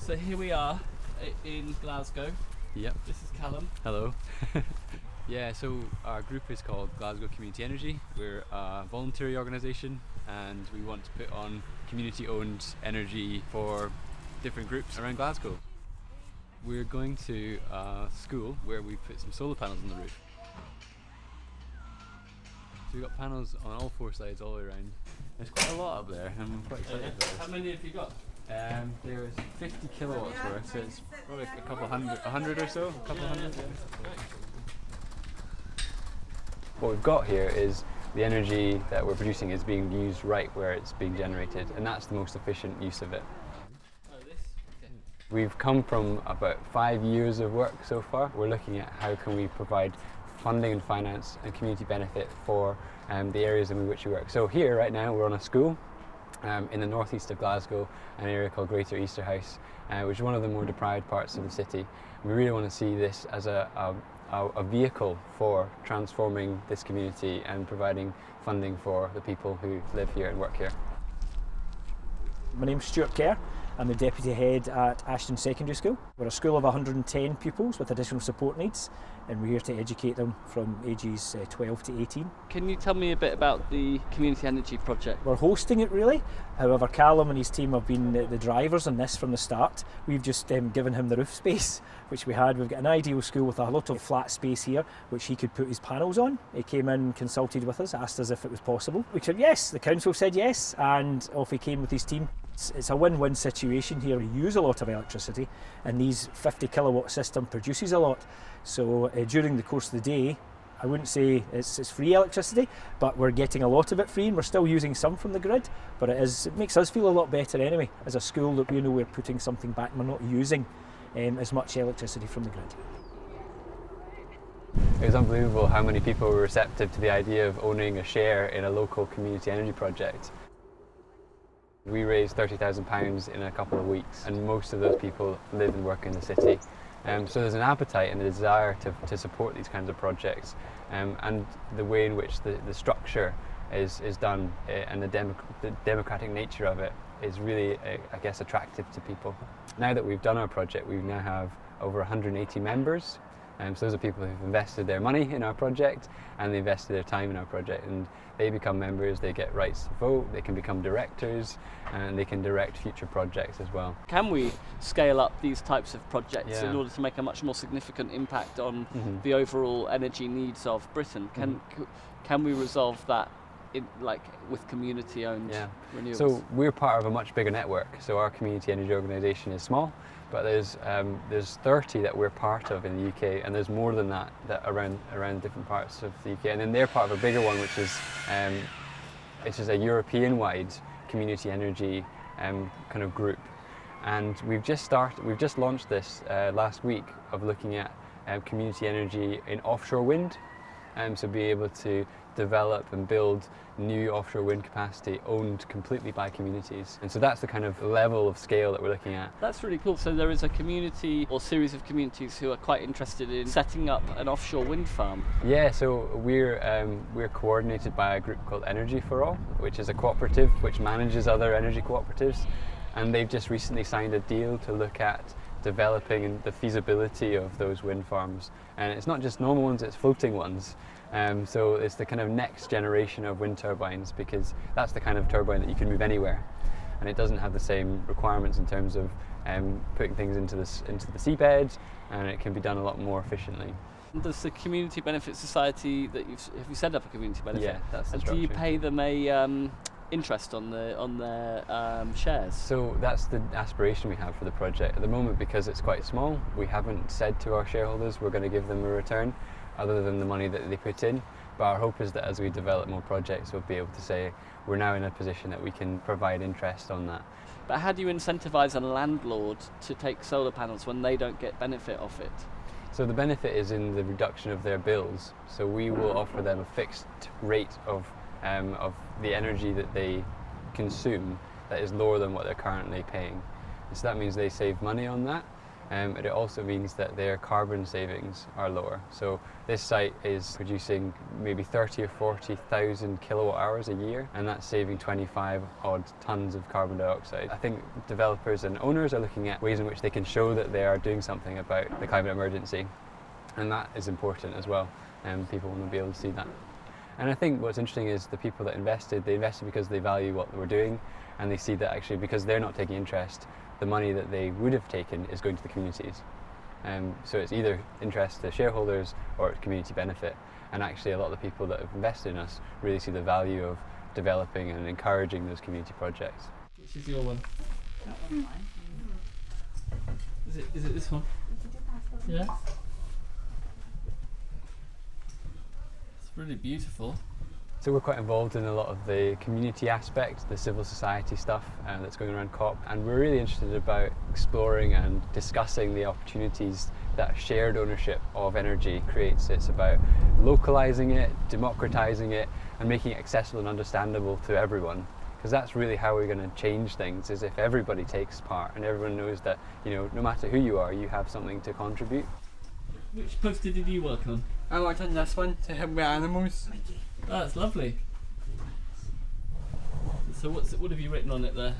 So here we are in Glasgow. Yep. This is Calum. Hello. Yeah, so our group is called Glasgow Community Energy. We're a voluntary organisation and we want to put on community-owned energy for different groups around Glasgow. We're going to a school where we put some solar panels on the roof. So we've got panels on all four sides all the way around. There's quite a lot up there and I'm quite excited about this. How many have you got? There's 50 kilowatts worth, so it's probably a couple hundred, 100 or so, a couple hundred. Yeah. What we've got here is the energy that we're producing is being used right where it's being generated, and that's the most efficient use of it. Oh, this? Okay. We've come from about 5 years of work so far. We're looking at how can we provide funding and finance and community benefit for the areas in which we work. So here right now we're on a school in the northeast of Glasgow, an area called Greater Easterhouse, which is one of the more deprived parts of the city. We really want to see this as a vehicle for transforming this community and providing funding for the people who live here and work here. My name's Stuart Kerr. I'm the Deputy Head at Ashton Secondary School. We're a school of 110 pupils with additional support needs, and we're here to educate them from ages 12 to 18. Can you tell me a bit about the Community Energy project? We're hosting it really, however Calum and his team have been the drivers on this from the start. We've just given him the roof space which we had. We've got an ideal school with a lot of flat space here which he could put his panels on. He came in, consulted with us, asked us if it was possible. We said yes, the council said yes, and off he came with his team. It's a win-win situation here. We use a lot of electricity and these 50 kilowatt system produces a lot. So during the course of the day, I wouldn't say it's free electricity, but we're getting a lot of it free and we're still using some from the grid, but it makes us feel a lot better anyway as a school that we know we're putting something back and we're not using as much electricity from the grid. It was unbelievable how many people were receptive to the idea of owning a share in a local community energy project. We raised £30,000 in a couple of weeks and most of those people live and work in the city. So there's an appetite and a desire to support these kinds of projects, and the way in which the structure is done and the democratic nature of it is really, I guess, attractive to people. Now that we've done our project, we now have over 180 members. So those are people who've invested their money in our project and they invested their time in our project, and they become members, they get rights to vote, they can become directors, and they can direct future projects as well. Can we scale up these types of projects Yeah. in order to make a much more significant impact on the overall energy needs of Britain? Can we resolve that with community-owned renewables? So we're part of a much bigger network. So our community energy organisation is small, but there's 30 that we're part of in the UK, and there's more than that around different parts of the UK. And then they're part of a bigger one, which is a European-wide community energy kind of group. And we've just launched this last week of looking at community energy in offshore wind, so be able to develop and build new offshore wind capacity owned completely by communities. And so that's the kind of level of scale that we're looking at. That's really cool. So there is a community or series of communities who are quite interested in setting up an offshore wind farm. Yeah, so we're coordinated by a group called Energy for All, which is a cooperative which manages other energy cooperatives, and they've just recently signed a deal to look at developing the feasibility of those wind farms. And it's not just normal ones, it's floating ones. So it's the kind of next generation of wind turbines, because that's the kind of turbine that you can move anywhere, and it doesn't have the same requirements in terms of putting things into the seabed, and it can be done a lot more efficiently. Does the Community Benefit Society have you set up a community benefit? Yeah, that's the and structure. do you pay them a interest on their shares? So that's the aspiration we have for the project. At the moment, because it's quite small, we haven't said to our shareholders we're going to give them a return other than the money that they put in. But our hope is that as we develop more projects, we'll be able to say we're now in a position that we can provide interest on that. But how do you incentivise a landlord to take solar panels when they don't get benefit off it? So the benefit is in the reduction of their bills. So we will offer them a fixed rate of the energy that they consume that is lower than what they're currently paying. And so that means they save money on that, It also means that their carbon savings are lower. So this site is producing maybe 30 or 40,000 kilowatt hours a year, and that's saving 25 odd tons of carbon dioxide. I think developers and owners are looking at ways in which they can show that they are doing something about the climate emergency, and that is important as well, and people want to be able to see that. And I think what's interesting is the people that invested, they invested because they value what we're doing, and they see that actually because they're not taking interest, the money that they would have taken is going to the communities. So it's either interest to shareholders or community benefit. And actually a lot of the people that have invested in us really see the value of developing and encouraging those community projects. Which is your one? That one's mine. Is it this one? Yeah. It's really beautiful. So we're quite involved in a lot of the community aspect, the civil society stuff that's going around COP, and we're really interested about exploring and discussing the opportunities that shared ownership of energy creates. It's about localising it, democratising it, and making it accessible and understandable to everyone. Because that's really how we're going to change things, is if everybody takes part and everyone knows that, you know, no matter who you are, you have something to contribute. Which poster did you work on? I worked on this one to help with animals. Oh, that's lovely. So what have you written on it there?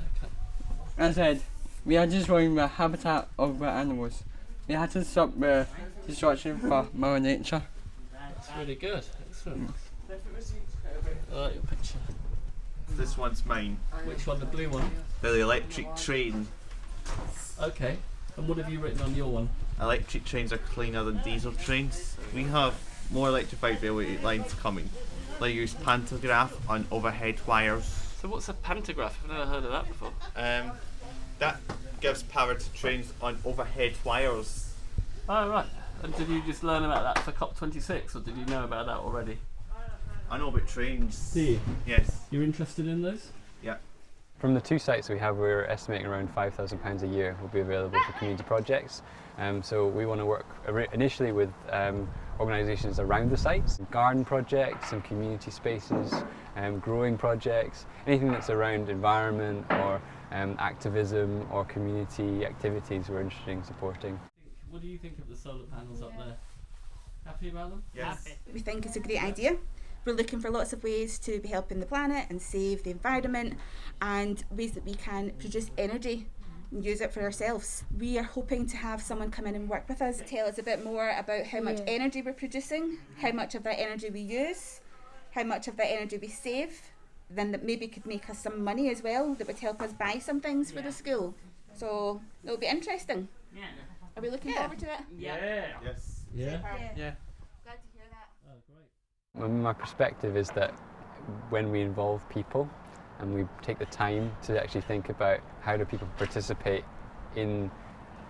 I said, we are destroying the habitat of the animals. We had to stop the destruction for Mother Nature. That's really good. Excellent. I like your picture. This one's mine. Which one? The blue one? The electric train. Okay. And what have you written on your one? Electric trains are cleaner than diesel trains. We have more electrified railway lines coming. They use pantograph on overhead wires. So what's a pantograph? I've never heard of that before. That gives power to trains on overhead wires. Oh right. And did you just learn about that for COP26, or did you know about that already? I know about trains. Do you? Yes. You're interested in those? Yeah. From the two sites we have, we're estimating around £5,000 a year will be available for community projects. So we want to work initially with organisations around the sites, garden projects and community spaces, growing projects, anything that's around environment or activism or community activities we're interested in supporting. What do you think of the solar panels up there? Happy about them? Yes. We think it's a great idea. We're looking for lots of ways to be helping the planet and save the environment, and ways that we can produce energy and use it for ourselves. We are hoping to have someone come in and work with us, tell us a bit more about how much energy we're producing, how much of that energy we use, how much of that energy we save, then that maybe could make us some money as well, that would help us buy some things for the school. So it'll be interesting. Yeah. Are we looking forward to it? Yeah. Yes. Yeah. Yeah. Glad to hear that. Oh, great. My perspective is that when we involve people and we take the time to actually think about how do people participate in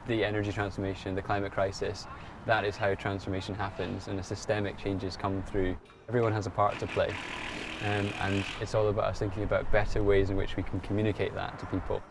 the energy transformation, the climate crisis, that is how transformation happens and the systemic changes come through. Everyone has a part to play, and it's all about us thinking about better ways in which we can communicate that to people.